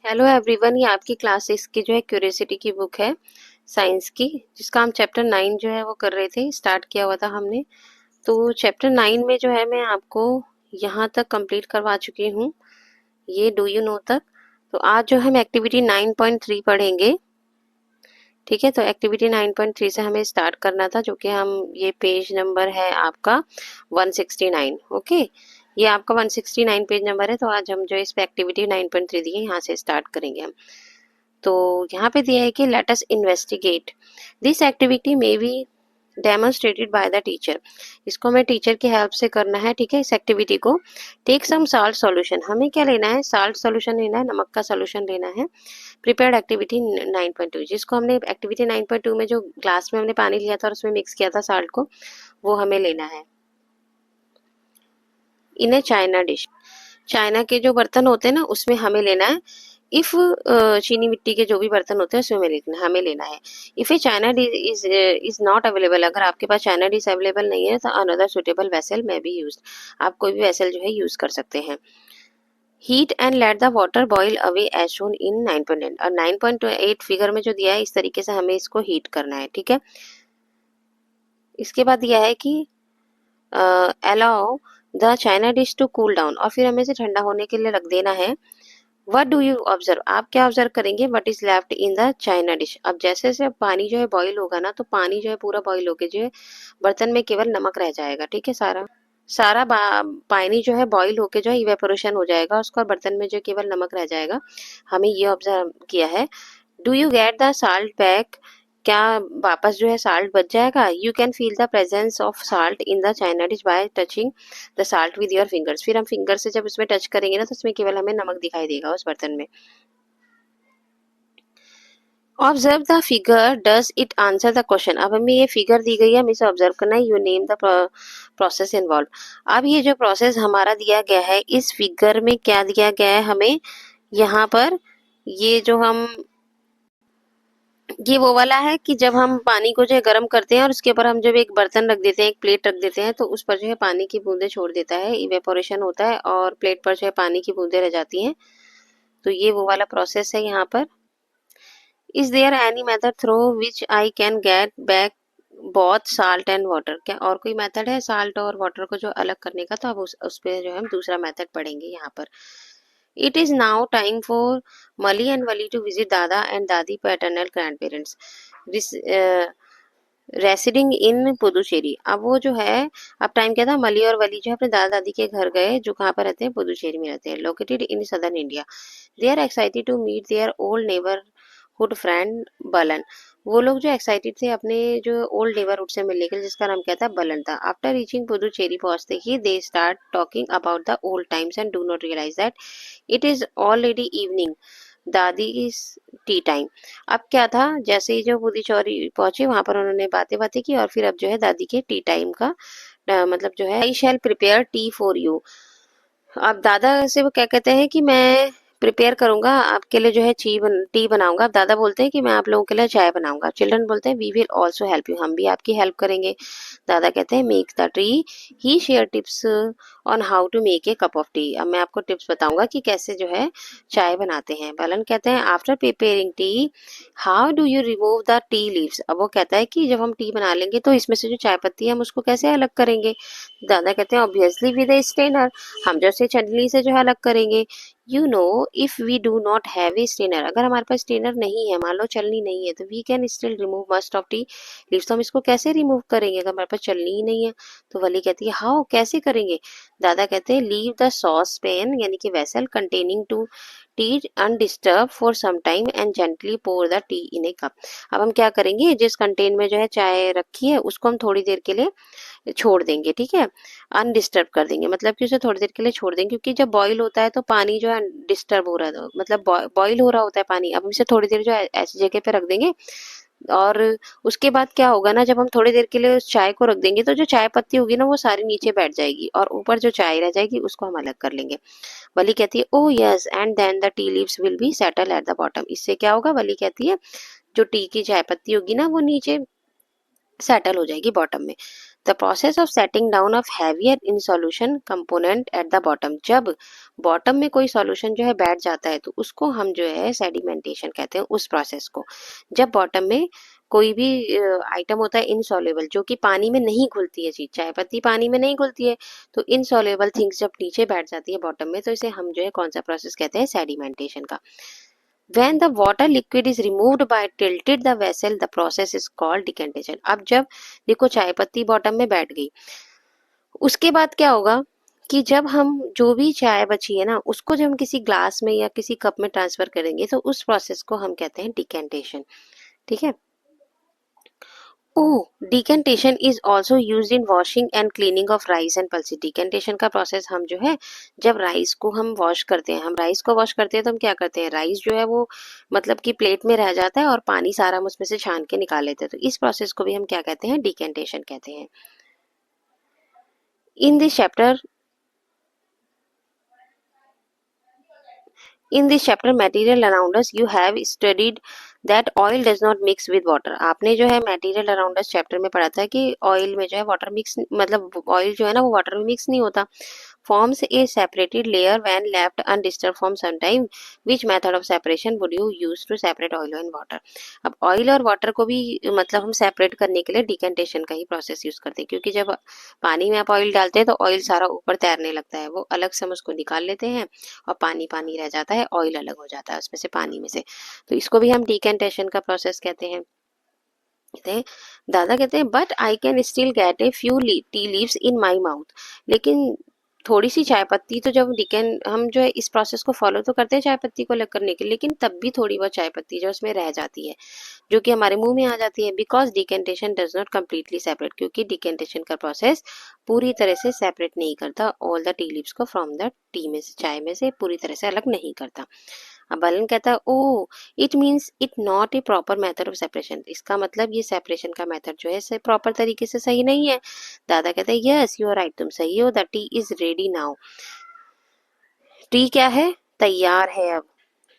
Hello everyone, ये आपकी class 6 की जो है क्यूरियोसिटी की बुक है साइंस की, जिसका हम चैप्टर 9 जो है वो कर रहे थे, स्टार्ट किया हुआ था हमने। तो चैप्टर 9 में जो है मैं आपको यहाँ तक कंप्लीट करवा चुकी हूँ, ये डू यू नो तक। तो आज जो हम एक्टिविटी 9.3 पढ़ेंगे। ठीक है, तो एक्टिविटी 9.3 से हमें स्टार्ट करना था, जो कि हम ये पेज नंबर है आपका 169। ओके, ये आपका 169 पेज नंबर है। तो आज हम जो इस पे एक्टिविटी 9.3 दी है, यहाँ से स्टार्ट करेंगे हम। तो यहाँ पे दिया है कि let us investigate this activity may be demonstrated by the teacher. इसको हमें टीचर की हेल्प से करना है। ठीक है, इस एक्टिविटी को टेक सम साल्ट सॉल्यूशन, हमें क्या लेना है, साल्ट सॉल्यूशन लेना है, नमक का सॉल्यूशन लेना है। प्रिपेयर्ड एक्टिविटी 9.2, जिसको हमने एक्टिविटी 9.2 में जो ग्लास में हमने पानी लिया था और उसमें मिक्स किया था साल्ट को, वो हमें लेना है। इन ए चाइना डिश, चाइना के जो बर्तन होते हैं ना, उसमें हमें लेना है। इफ चीनी मिट्टी के जो भी बर्तन होते हैं उसमें हमें लेना है। If A China dish is not available, अगर आपके पास चाइना डिश अवेलेबल नहीं है तो अनदर सुटेबल वेसल में बी यूज, आप कोई भी वेसल जो है यूज कर सकते हैं। Heat and let the water boil away as shown in 9.8, और 9.8 फिगर में जो दिया है इस तरीके से हमें इसको हीट करना है। ठीक है, इसके बाद दिया है कि allow the china dish to cool down, और फिर हमें इसे ठंडा होने के लिए रख देना है। वट डू यू ऑब्जर्व, आप क्या ऑब्जर्व करेंगे, what is left in the china dish. अब जैसे जैसे पानी जो है बॉईल होगा ना, तो पानी जो है पूरा बॉईल होके जो है बर्तन में केवल नमक रह जाएगा। ठीक है, सारा सारा पानी जो है बॉईल होके जो है इवेपोरेशन हो जाएगा, उसका बर्तन में जो केवल नमक रह जाएगा। हमें ये ऑब्जर्व किया है। Do you get the salt back, क्या वापस जो है साल्ट बच जाएगा। You can feel the presence of salt in the china dish bye touching the salt with your fingers, फिर हम फिंगर से जब उसमें टच करेंगे ना, तो उसमें केवल हमें नमक दिखाई देगा उस बर्तन में। Observe the figure, does it answer the question. अब हमें ये फिगर दी गई है, हमें इसे ऑब्जर्व करना है। You name the process involve. अब ये जो प्रोसेस हमारा दिया गया है, इस फिगर में क्या दिया गया है हमें यहाँ पर, ये जो हम, ये वो वाला है कि जब हम पानी को जो है गर्म करते हैं और उसके ऊपर हम जब एक बर्तन रख देते हैं, एक प्लेट रख देते हैं, तो उस पर जो है पानी की बूंदें छोड़ देता है, इवेपोरेशन होता है और प्लेट पर जो है पानी की बूंदें रह जाती हैं। तो ये वो वाला प्रोसेस है यहाँ पर। Is there any method through which I can get back both salt and water, क्या और कोई मेथड है साल्ट और वाटर को जो अलग करने का। तो अब उस पे जो है हम दूसरा मेथड पढ़ेंगे यहाँ पर। It is now time for Mali and Wali to visit Dada and Dadi paternal grandparents residing in Puducherry. अब वो जो है, अब टाइम क्या था, मली और वली जो है अपने दादा दादी के घर गए, जो कहाँ पर रहते हैं, पुदुचेरी में रहते हैं, located in southern India. They are excited to meet their old neighbourhood friend Balan. वो लोग जो एक्साइटेड थे अपने जो ओल्ड नेबरहुड से मिलने के लिए, जिसका नाम क्या था, बलन था। आफ्टर रीचिंग पुदुचेरी, पहुंचते ही they start talking about the old times and do not realise that it is already evening, Dadi is tea time. अब क्या था, जैसे ही जो पुदुचेरी पहुंचे वहां पर उन्होंने बातें बातें की, और फिर अब जो है दादी के टी टाइम का मतलब जो है, आई शैल प्रिपेयर टी फॉर यू। अब दादा से वो क्या कहते हैं कि मैं प्रिपेयर करूंगा आपके लिए जो है टी बनाऊंगा। अब दादा बोलते हैं कि मैं आप लोगों के लिए चाय बनाऊंगा। चिल्ड्रन बोलते हैं we will also help you, हम भी आपकी हेल्प करेंगे। दादा कहते हैं make the tea, he share tips on how to make a cup of tea. अब मैं आपको टिप्स बताऊंगा कि कैसे जो है चाय बनाते हैं। बलन कहते हैं after preparing T how do you remove the tea leaves. अब वो कहता है कि जब हम टी बना लेंगे तो इसमें से जो चाय पत्ती है हम उसको कैसे अलग करेंगे। दादा कहते हैं ऑब्वियसली विद ए स्ट्रेनर, हम जैसे छलनी से जो है अलग करेंगे। You know if we do not have a strainer, अगर हमारे पास स्ट्रेनर नहीं है, मान लो छलनी नहीं है, तो we can still remove most of tea leaves. तो हम इसको कैसे रिमूव करेंगे अगर हमारे पास छलनी ही नहीं है। तो वली कहती है हाउ, कैसे करेंगे। दादा कहते हैं लीव द सॉस पैन, यानी कि vessel containing to tea undisturb for some time and gently pour the tea in a cup. अब हम क्या करेंगे, जिस कंटेन में जो है चाय रखी है उसको हम थोड़ी देर के लिए छोड़ देंगे। ठीक है, अनडिस्टर्ब कर देंगे, मतलब कि उसे थोड़ी देर के लिए छोड़ देंगे, क्योंकि जब बॉईल होता है तो पानी जो है डिस्टर्ब हो रहा है, मतलब बॉईल हो रहा होता है पानी। अब हम इसे थोड़ी देर जो है ऐसी जगह पे रख देंगे, और उसके बाद क्या होगा ना, जब हम थोड़ी देर के लिए उस चाय को रख देंगे तो जो चाय पत्ती होगी ना वो सारी नीचे बैठ जाएगी, और ऊपर जो चाय रह जाएगी उसको हम अलग कर लेंगे। वली कहती है oh yes and then the tea leaves will be settle at the bottom. इससे क्या होगा, वली कहती है जो टी की चाय पत्ती होगी ना वो नीचे सेटल हो जाएगी बॉटम में। The process of setting down of heavier in solution component eight the bottom, जब बॉटम में कोई सॉल्यूशन जो है बैठ जाता है तो उसको हम जो है सेडिमेंटेशन कहते हैं, उस प्रोसेस को। जब बॉटम में कोई भी आइटम होता है इनसॉल्युबल, जो कि पानी में नहीं घुलती है चीज, चाय पत्ती पानी में नहीं घुलती है, तो इनसॉल्युबल थिंग्स जब नीचे बैठ जाती है बॉटम में, तो इसे हम जो है कौन सा प्रोसेस कहते हैं, सेडिमेंटेशन का। When the water liquid is removed by tilted the vessel, the process is called decantation। अब जब देखो चाय पत्ती बॉटम में बैठ गई, उसके बाद क्या होगा कि जब हम जो भी चाय बची है ना, उसको जब हम किसी ग्लास में या किसी कप में ट्रांसफर करेंगे, तो उस प्रोसेस को हम कहते हैं डिकेंटेशन। ठीक है। Oh, decantation is also use in washing and cleaning of rice and pulses. Decantation का प्रोसेस हम जो है, जब राइस को हम वॉश करते हैं, हम राइस को वॉश करते हैं तो हम क्या करते हैं, राइस जो है वो मतलब कि प्लेट में रह जाता है और पानी सारा हम उसमें से छान के निकाल लेते हैं, तो इस प्रोसेस को भी हम क्या कहते हैं, डिकेंटेशन कहते हैं। In this chapter In this chapter material around us, you have studied that oil does not mix with water। आपने जो है material around us चैप्टर में पढ़ा था कि ऑयल में जो है वाटर मिक्स, मतलब ऑयल जो है ना वो वाटर में मिक्स नहीं होता। forms a separated layer when left undisturbed from some time। which method of separation would you use to separate oil and water। अब ऑयल और वाटर को भी मतलब हम सेपरेट करने के लिए डिकेंटेशन का ही प्रोसेस यूज करते हैं, क्योंकि जब पानी में आप ऑयल डालते हैं तो ऑयल सारा ऊपर तैरने लगता है, वो अलग से हम उसको निकाल लेते हैं और पानी पानी रह जाता है, ऑयल अलग हो जाता है उसमें से, पानी में से। तो इसको भी हम डिकेंटेशन का प्रोसेस कहते हैं। दादा कहते हैं but I can still get a few tea leaves in my mouth. लेकिन थोड़ी सी चाय पत्ती तो जब डिकेन हम जो है इस प्रोसेस को फॉलो तो करते हैं चाय पत्ती को अलग करने के लिए, लेकिन तब भी थोड़ी बहुत चाय पत्ती जो उसमें रह जाती है, जो कि हमारे मुंह में आ जाती है। Because decantation does not completely separate, क्योंकि डिकेंटेशन का प्रोसेस पूरी तरह से सेपरेट नहीं करता ऑल द टी लीव्स को फ्रॉम द टी में से, चाय में से पूरी तरह से अलग नहीं करता। अब बलन कहता है oh it means it not a proper method of separation. इसका मतलब ये सेपरेशन का मेथड जो है प्रॉपर तरीके से सही नहीं है। दादा कहते हैं यस यू आर राइट, तुम सही हो, the tea is ready now. Tea क्या है, तैयार है अब।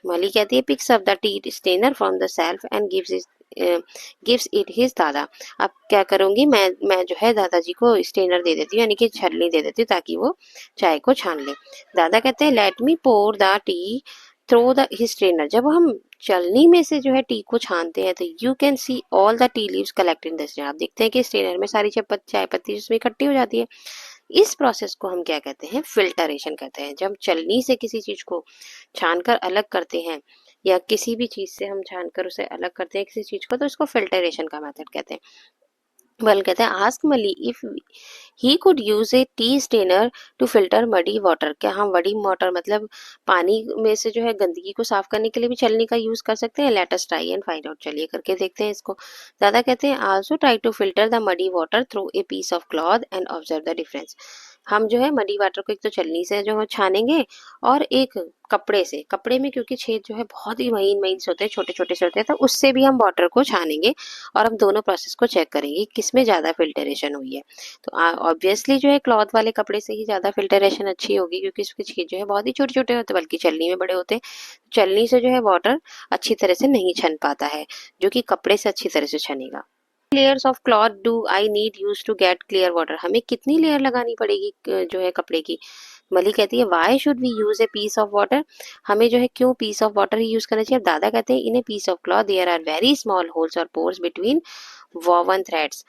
मली कहती है picks up the tea strainer from the shelf and gives it his dada. अब क्या करूंगी मैं जो है दादाजी को स्टेनर दे देती हूँ, यानी कि छलनी दे देती हूँ ताकि वो चाय को छान ले। दादा कहते हैं let me pour the tea through the his strainer. जब हम चलनी में से जो है टी को छानते हैं तो you can see all the tea leaves collect in the strainer. आप देखते हैं कि स्ट्रेनर में सारी चाय पत्ती उसमें इकट्ठी हो जाती है। इस प्रोसेस को हम क्या कहते हैं, फिल्टरेशन कहते हैं। जब चलनी से किसी चीज को छानकर अलग करते हैं या किसी भी चीज से हम छानकर उसे अलग करते हैं किसी चीज को, तो इसको फिल्टरेशन का मेथड कहते हैं। बल कहते हैं ask Mali if he could use a tea strainer to filter muddy water. क्या हम मडी वाटर मतलब पानी में से जो है गंदगी को साफ करने के लिए भी चलनी का यूज कर सकते हैं। Let us try and find out, चलिए करके देखते हैं इसको। दादा कहते हैं also try to filter the muddy water through a piece of cloth and observe the difference. हम जो है मडी वाटर को एक तो चलनी से जो है छानेंगे और एक कपड़े से, कपड़े में क्योंकि छेद जो है बहुत ही महीन महीन से होते हैं, छोटे छोटे से होते हैं, तो उससे भी हम वाटर को छानेंगे और हम दोनों प्रोसेस को चेक करेंगे किसमें ज़्यादा फिल्टरेशन हुई है। तो ऑब्वियसली जो है क्लॉथ वाले कपड़े से ही ज़्यादा फिल्टरेशन अच्छी होगी, क्योंकि उसके छेद जो है बहुत ही छोटे छोटे होते हैं, बल्कि चलनी में बड़े होते हैं। चलनी से जो है वाटर अच्छी तरह से नहीं छन पाता है, जो कि कपड़े से अच्छी तरह से छनेगा। Layers of cloth do I need use to get clear water. हमें कितनी लेयर लगानी पड़ेगी जो है कपड़े की। मली कहती है why should we use a piece of water. हमें जो है क्यों पीस ऑफ वाटर ही यूज करना चाहिए। दादा कहते हैं in a piece of cloth there are very small holes और पोर्स बिटवीन वोवन थ्रेड्स।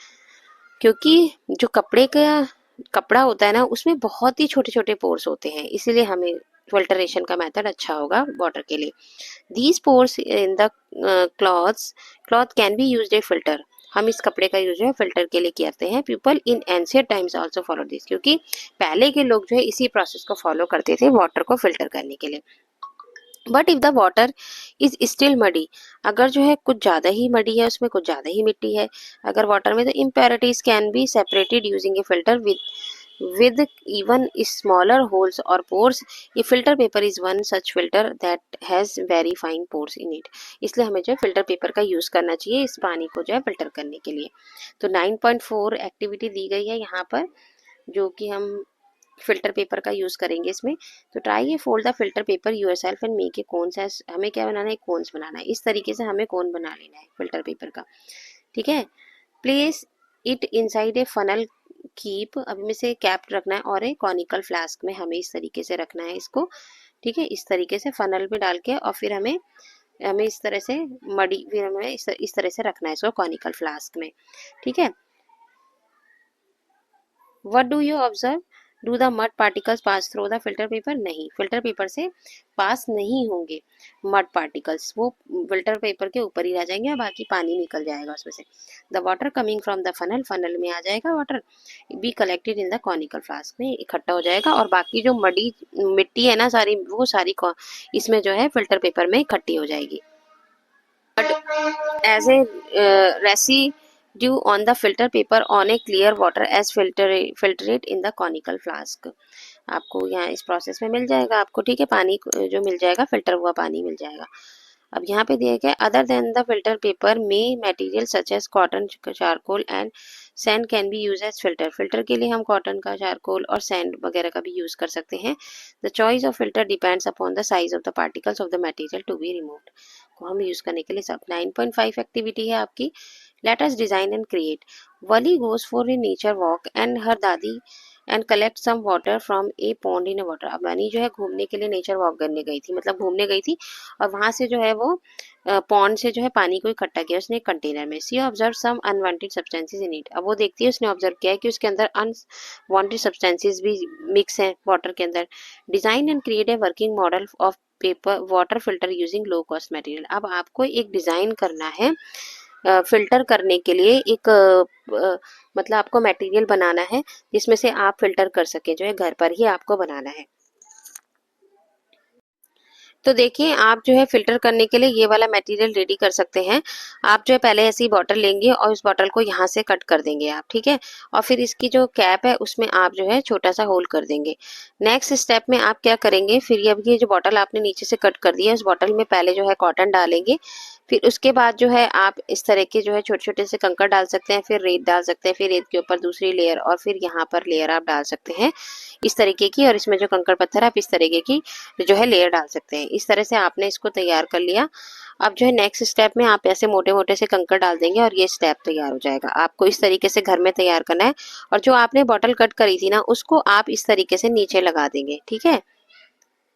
क्योंकि जो कपड़ा होता है ना उसमें बहुत ही छोटे छोटे पोर्स होते हैं, इसीलिए हमें फिल्टरेशन का मेथड अच्छा होगा वाटर के लिए। These pores in the cloth can be used a filter। हम इस कपड़े का यूज है फिल्टर के लिए करते हैं। People in ancient times also follow this, क्योंकि पहले के लोग जो है इसी प्रोसेस को फॉलो करते थे वाटर को फिल्टर करने के लिए। But if the water is still muddy, अगर जो है कुछ ज़्यादा ही मडी है, उसमें कुछ ज़्यादा ही मिट्टी है अगर वाटर में, तो impurities can be separated using A filter with even smaller holes or pores। ये filter paper is one such filter that has very fine pores in it। इसलिए हमें जो है फिल्टर पेपर का यूज करना चाहिए इस पानी को जो है फिल्टर करने के लिए। तो 9.4 एक्टिविटी दी गई है यहाँ पर, जो कि हम फिल्टर पेपर का यूज करेंगे इसमें। तो try a fold the filter paper yourself and make a cones. हमें क्या बनाना है, कोन्स बनाना है। इस तरीके से हमें कोन बना लेना है फिल्टर पेपर का। ठीक है। Place it inside a funnel keep, अब में से कैप रखना है और एक कॉनिकल फ्लास्क में हमें इस तरीके से रखना है इसको, ठीक है। इस तरीके से फनल में डाल के और फिर हमें हमें इस तरह से मडी, फिर हमें इस तरह से रखना है इसको कॉनिकल फ्लास्क में, ठीक है। What do you observe, do the mud particles pass through the filter paper, नहीं, फिल्टर पेपर से पास नहीं होंगे मड पार्टिकल्स, वो फिल्टर पेपर के ऊपर ही रह जाएंगे और बाकी पानी निकल जाएगा उसमें से। The water coming from the funnel, funnel में आ जाएगा water, be collected in the conical flask में इकट्ठा हो जाएगा और बाकी जो मडी मिट्टी है ना सारी, वो सारी इसमें जो है फिल्टर पेपर में इकट्ठी हो जाएगी। as a residue on the filter paper on a clear water as filtrate in the conical flask, आपको यहाँ इस प्रोसेस में मिल जाएगा आपको, ठीक है, पानी जो मिल जाएगा फिल्टर हुआ पानी मिल जाएगा। अब यहाँ पे दिया गया other than the filter paper में material such as cotton, charcoal and sand can be use as filter, filter के लिए हम कॉटन का, चारकोल और सैंड वगैरह का भी यूज कर सकते हैं। The choice of filter depends upon the size of the particles of the material to be removed, को हम यूज करने के लिए सब 9.5 एक्टिविटी है आपकी। Let us design and create, Wali goes for a nature walk and her Dadi and collect some water from a pond in a water, अब बनी जो है घूमने के लिए नेचर वॉक करने गई थी, मतलब घूमने गई थी और वहां से जो है वो पॉन्ड से जो है पानी को इकट्ठा किया उसने कंटेनर में। See observe some unwanted substances in it, अब वो देखती है, उसने ऑब्जर्व किया है कि उसके अंदर अनवांटेड सब्सटेंसेस भी मिक्स है वाटर के अंदर। Design and create a working model of paper water filter using low cost material, अब आपको एक डिजाइन करना है फिल्टर करने के लिए एक मतलब आपको मटेरियल बनाना है जिसमें से आप फिल्टर कर सके, जो है घर पर ही आपको बनाना है। तो देखिए आप जो है फिल्टर करने के लिए ये वाला मटेरियल रेडी कर सकते हैं। आप जो है पहले ऐसी बॉटल लेंगे और उस बॉटल को यहाँ से कट कर देंगे आप, ठीक है, और फिर इसकी जो कैप है उसमें आप जो है छोटा सा होल कर देंगे। नेक्स्ट स्टेप में आप क्या करेंगे, फिर ये जो बॉटल आपने नीचे से कट कर दी है उस बॉटल में पहले जो है कॉटन डालेंगे, फिर उसके बाद जो है आप इस तरह के जो है छोटे छोटे से कंकड़ डाल सकते हैं, फिर रेत डाल सकते हैं, फिर रेत के ऊपर दूसरी लेयर और फिर यहाँ पर लेयर आप डाल सकते हैं इस तरीके की, और इसमें जो कंकड़ पत्थर आप इस तरीके की जो है लेयर डाल सकते हैं। इस तरह से आपने इसको तैयार कर लिया। अब जो है नेक्स्ट स्टेप में आप ऐसे मोटे मोटे से कंकड़ डाल देंगे और ये स्टेप तैयार हो जाएगा। आपको इस तरीके से घर में तैयार करना है और जो आपने बॉटल कट करी थी ना उसको आप इस तरीके से नीचे लगा देंगे, ठीक है।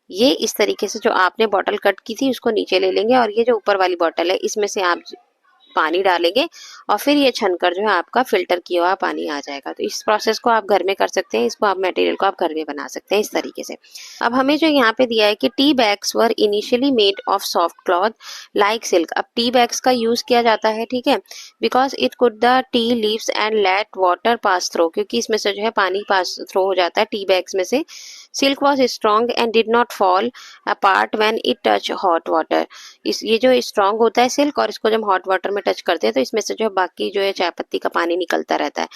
ये इस तरीके से जो आपने बॉटल कट की थी उसको नीचे ले लेंगे और ये जो ऊपर वाली बॉटल है इसमें से आप पानी डालेंगे और फिर ये छनकर जो है आपका फिल्टर किया हुआ पानी आ जाएगा। तो इस प्रोसेस को आप घर में कर सकते हैं, इसको आप मटेरियल को आप घर में बना सकते हैं इस तरीके से। अब हमें जो यहाँ पे दिया है कि tea bags were initially made of soft cloth like silk, अब टी बैग्स का यूज किया जाता है, ठीक है, because it could the tea leaves and let water pass through, क्योंकि इसमें से जो है पानी पास थ्रू हो जाता है टी बैग्स में से। Silk was strong and did not fall apart when it touch hot water, इस ये जो स्ट्रॉन्ग होता है सिल्क और इसको जब हॉट वाटर में टच करते हैं तो इसमें से जो बाकी जो है चाय पत्ती का पानी निकलता रहता है।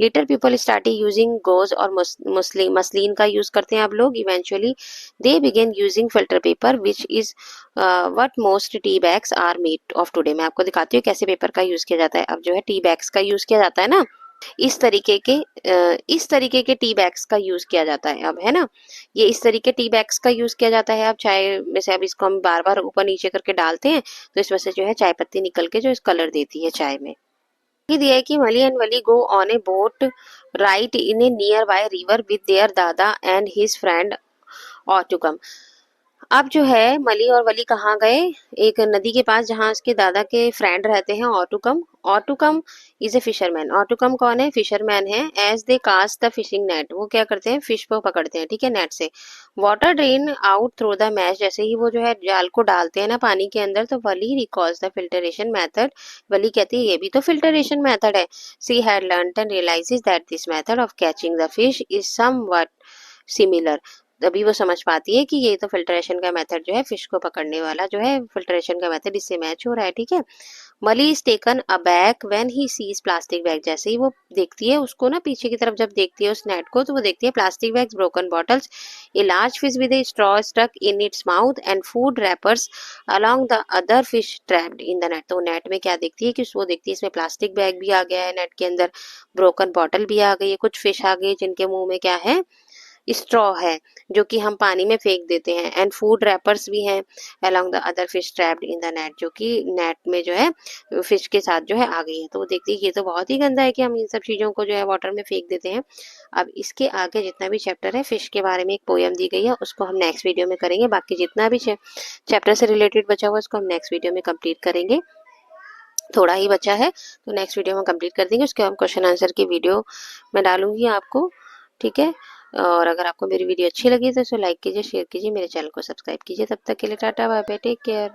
Later people started using gauze और मसलिन का यूज करते हैं अब लोग। Eventually they began using filter paper which is what most tea bags are made of today. मैं आपको दिखाती हूँ कैसे पेपर का यूज किया जाता है। अब जो है टी बैग्स का यूज किया जाता है ना, इस तरीके के टी बैग्स का यूज किया जाता है अब, है ना, ये इस तरीके टी बैग्स का यूज किया जाता है। अब चाय में से अब इसको हम बार बार ऊपर नीचे करके डालते हैं तो इसमें से जो है चाय पत्ती निकल के जो इस कलर देती है चाय में। ये दिया है कि मली and Wali go on A boat right in A near by river with their दादा एंड हिज फ्रेंड और टू कम। अब जो है मली और वली कहाँ गए, एक नदी के पास जहाँ उसके दादा के फ्रेंड रहते हैं ऑटुकम। ऑटुकम इज ए फिशरमैन, ऑटुकम कौन है, फिशरमैन है। As they cast the fishing net, वो क्या करते हैं फिश को पकड़ते हैं, ठीक है, नेट से। Water drain out through the mash, जैसे ही वो जो है जाल को डालते हैं ना पानी के अंदर तो Wali recalls the filtration method, Wali कहती है ये भी तो फिल्टरेशन मेथड है। She had learned and realizes that this method of catching the fish is somewhat similar, तभी वो समझ पाती है कि ये तो फिल्ट्रेशन का मेथड जो है फिश को पकड़ने वाला जो है फिल्ट्रेशन का मेथड इससे मैच हो रहा है, ठीक है। मली is taken aback when he sees plastic bag, जैसे ही वो देखती है उसको ना पीछे की तरफ जब देखती है उस नेट को तो वो देखती है plastic bags, broken bottles, a large fish with a straw stuck in its mouth and food wrappers along the other fish trapped in the net. तो नेट में क्या देखती है कि वो देखती है इसमें प्लास्टिक बैग भी आ गया है नेट के अंदर, ब्रोकन बॉटल भी आ गई है, कुछ फिश आ गई जिनके मुंह में क्या है स्ट्रॉ है जो कि हम पानी में फेंक देते हैं, एंड फूड रैपर्स भी हैं along the other fish trapped in the net, जो कि नेट में जो है फिश के साथ जो है आ गई है। तो वो देखती है ये तो बहुत ही गंदा है कि हम इन सब चीज़ों को जो है वाटर में फेंक देते हैं। अब इसके आगे जितना भी चैप्टर है फिश के बारे में एक पोयम दी गई है, उसको हम नेक्स्ट वीडियो में करेंगे। बाकी जितना भी चैप्टर से रिलेटेड बचा हुआ उसको हम नेक्स्ट वीडियो में कंप्लीट करेंगे। थोड़ा ही बचा है तो नेक्स्ट वीडियो में कंप्लीट कर देंगे। उसके हम क्वेश्चन आंसर की वीडियो मैं डालूंगी आपको, ठीक है। और अगर आपको मेरी वीडियो अच्छी लगी तो इसे लाइक कीजिए, शेयर कीजिए, मेरे चैनल को सब्सक्राइब कीजिए। तब तक के लिए tata bye bye, take care.